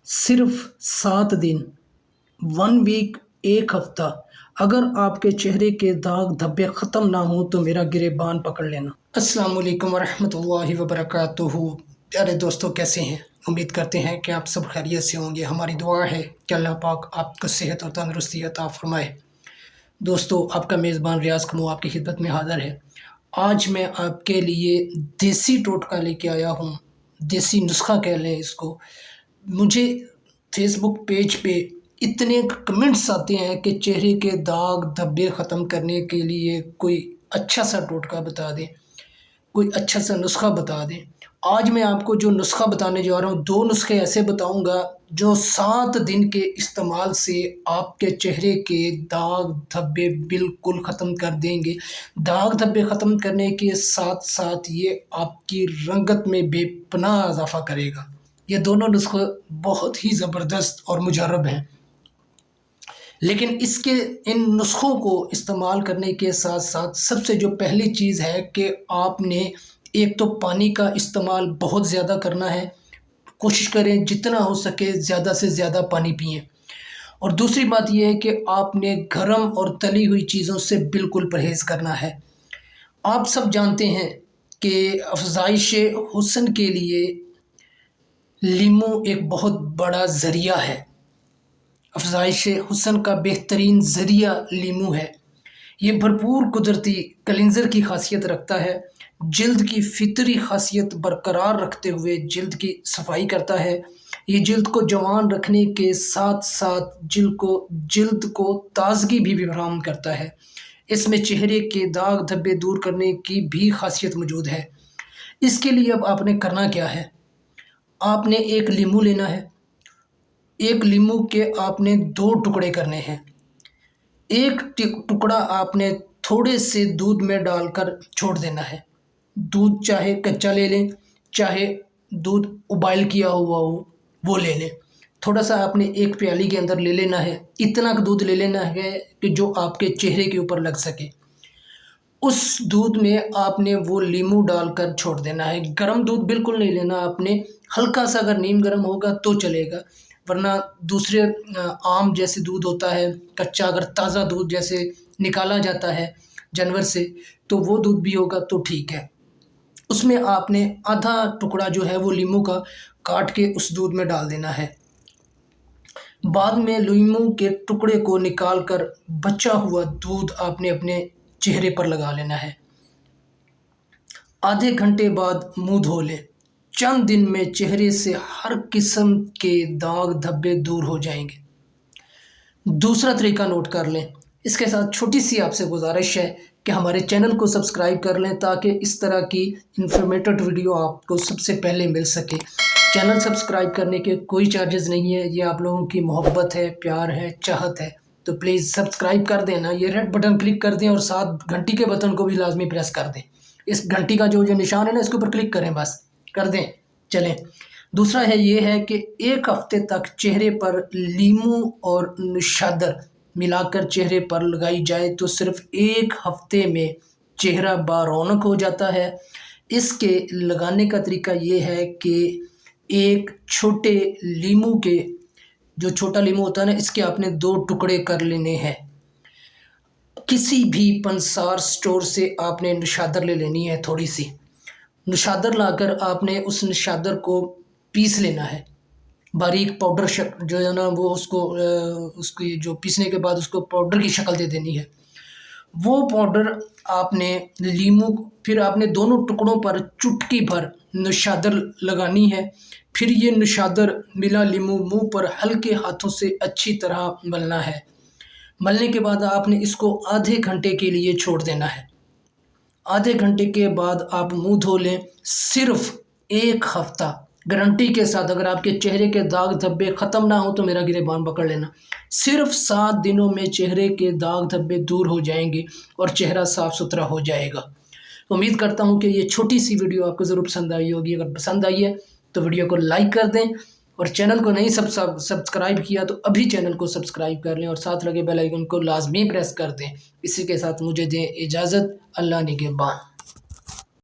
صرف 7 دن، 1 ویک، ایک ہفتہ، اگر آپ کے چہرے کے داغ دھبے ختم نہ ہوں تو میرا گریبان پکڑ لینا۔ السلام علیکم ورحمۃ اللہ وبرکاتہ۔ پیارے دوستو، کیسے ہیں؟ امید کرتے ہیں کہ آپ سب خیریت سے ہوں گے۔ ہماری دعا ہے کہ اللہ پاک آپ کو صحت اور تندرستی عطا فرمائے۔ دوستو، آپ کا میزبان ریاض کمو آپ کی خدمت میں حاضر ہے۔ آج میں آپ کے لیے دیسی ٹوٹکا لے کے آیا ہوں، دیسی نسخہ کہہ لیں اس کو۔ مجھے فیس بک پیج پہ اتنے کمنٹس آتے ہیں کہ چہرے کے داغ دھبے ختم کرنے کے لیے کوئی اچھا سا ٹوٹکا بتا دیں، کوئی اچھا سا نسخہ بتا دیں۔ آج میں آپ کو جو نسخہ بتانے جا رہا ہوں، 2 نسخے ایسے بتاؤں گا جو 7 دن کے استعمال سے آپ کے چہرے کے داغ دھبے بالکل ختم کر دیں گے۔ داغ دھبے ختم کرنے کے ساتھ ساتھ یہ آپ کی رنگت میں بے پناہ اضافہ کرے گا۔ یہ دونوں نسخے بہت ہی زبردست اور مجرب ہیں، لیکن ان نسخوں کو استعمال کرنے کے ساتھ ساتھ سب سے جو پہلی چیز ہے کہ آپ نے ایک تو پانی کا استعمال بہت زیادہ کرنا ہے۔ کوشش کریں جتنا ہو سکے زیادہ سے زیادہ پانی پئیں، اور دوسری بات یہ ہے کہ آپ نے گرم اور تلی ہوئی چیزوں سے بالکل پرہیز کرنا ہے۔ آپ سب جانتے ہیں کہ افزائش حسن کے لیے لیمو ایک بہت بڑا ذریعہ ہے۔ افزائش حسن کا بہترین ذریعہ لیمو ہے۔ یہ بھرپور قدرتی کلینزر کی خاصیت رکھتا ہے، جلد کی فطری خاصیت برقرار رکھتے ہوئے جلد کی صفائی کرتا ہے۔ یہ جلد کو جوان رکھنے کے ساتھ ساتھ جلد کو تازگی بھی فراہم کرتا ہے۔ اس میں چہرے کے داغ دھبے دور کرنے کی بھی خاصیت موجود ہے۔ اس کے لیے اب آپ نے کرنا کیا ہے؟ آپ نے ایک لیمو لینا ہے۔ ایک لیمو کے آپ نے 2 ٹکڑے کرنے ہیں۔ ایک ٹکڑا آپ نے تھوڑے سے دودھ میں ڈال کر چھوڑ دینا ہے۔ دودھ چاہے کچا لے لیں، چاہے دودھ ابائل کیا ہوا ہو وہ لے لیں۔ تھوڑا سا آپ نے ایک پیالی کے اندر لے لینا ہے، اتنا دودھ لے لینا ہے کہ جو آپ کے چہرے کے اوپر لگ سکے۔ اس دودھ میں آپ نے وہ لیمو ڈال کر چھوڑ دینا ہے۔ گرم دودھ بالکل نہیں لینا آپ نے، ہلکا سا اگر نیم گرم ہوگا تو چلے گا، ورنہ دوسرے عام جیسے دودھ ہوتا ہے کچا، اگر تازہ دودھ جیسے نکالا جاتا ہے جانور سے تو وہ دودھ بھی ہوگا تو ٹھیک ہے۔ اس میں آپ نے آدھا ٹکڑا جو ہے وہ لیمو کا کاٹ کے اس دودھ میں ڈال دینا ہے۔ بعد میں لیمو کے ٹکڑے کو نکال کر بچا ہوا دودھ آپ نے اپنے چہرے پر لگا لینا ہے۔ آدھے گھنٹے بعد منہ دھو لیں۔ چند دن میں چہرے سے ہر قسم کے داغ دھبے دور ہو جائیں گے۔ دوسرا طریقہ نوٹ کر لیں۔ اس کے ساتھ چھوٹی سی آپ سے گزارش ہے کہ ہمارے چینل کو سبسکرائب کر لیں تاکہ اس طرح کی انفارمیٹو ویڈیو آپ کو سب سے پہلے مل سکے۔ چینل سبسکرائب کرنے کے کوئی چارجز نہیں ہے، یہ آپ لوگوں کی محبت ہے، پیار ہے، چاہت ہے، تو پلیز سبسکرائب کر دینا۔ یہ ریڈ بٹن کلک کر دیں اور ساتھ گھنٹی کے بٹن کو بھی لازمی پریس کر دیں۔ اس گھنٹی کا جو نشان ہے نا، اس کے اوپر کلک کریں، بس کر دیں۔ چلیں، دوسرا یہ ہے کہ 1 ہفتے تک چہرے پر لیمو اور نشادر ملا کر چہرے پر لگائی جائے تو صرف 1 ہفتے میں چہرہ بارونق ہو جاتا ہے۔ اس کے لگانے کا طریقہ یہ ہے کہ ایک چھوٹے لیمو کے، جو چھوٹا لیمو ہوتا ہے نا، اس کے آپ نے 2 ٹکڑے کر لینے ہیں۔ کسی بھی پنسار سٹور سے آپ نے نشادر لے لینی ہے، تھوڑی سی نشادر لا کر آپ نے اس نشادر کو پیس لینا ہے، باریک پاؤڈر جو ہے نا وہ اس کی جو پیسنے کے بعد اس کو پاؤڈر کی شکل دے دینی ہے۔ وہ پاؤڈر آپ نے پھر آپ نے دونوں ٹکڑوں پر چٹکی بھر نشادر لگانی ہے۔ پھر یہ نشادر ملا لیمو منہ پر ہلکے ہاتھوں سے اچھی طرح ملنا ہے۔ ملنے کے بعد آپ نے اس کو آدھے گھنٹے کے لیے چھوڑ دینا ہے۔ آدھے گھنٹے کے بعد آپ منہ دھو لیں۔ صرف 1 ہفتہ گارنٹی کے ساتھ، اگر آپ کے چہرے کے داغ دھبے ختم نہ ہوں تو میرا گریبان پکڑ لینا۔ صرف 7 دنوں میں چہرے کے داغ دھبے دور ہو جائیں گے اور چہرہ صاف ستھرا ہو جائے گا۔ امید کرتا ہوں کہ یہ چھوٹی سی ویڈیو آپ کو ضرور پسند آئی ہوگی۔ اگر پسند آئی ہے تو ویڈیو کو لائک کر دیں، اور چینل کو نہیں سبسکرائب کیا تو ابھی چینل کو سبسکرائب کر لیں اور ساتھ لگے بیل آئیکن کو لازمی پریس کر دیں۔ اسی کے ساتھ مجھے دیں اجازت۔ اللہ نگہبان۔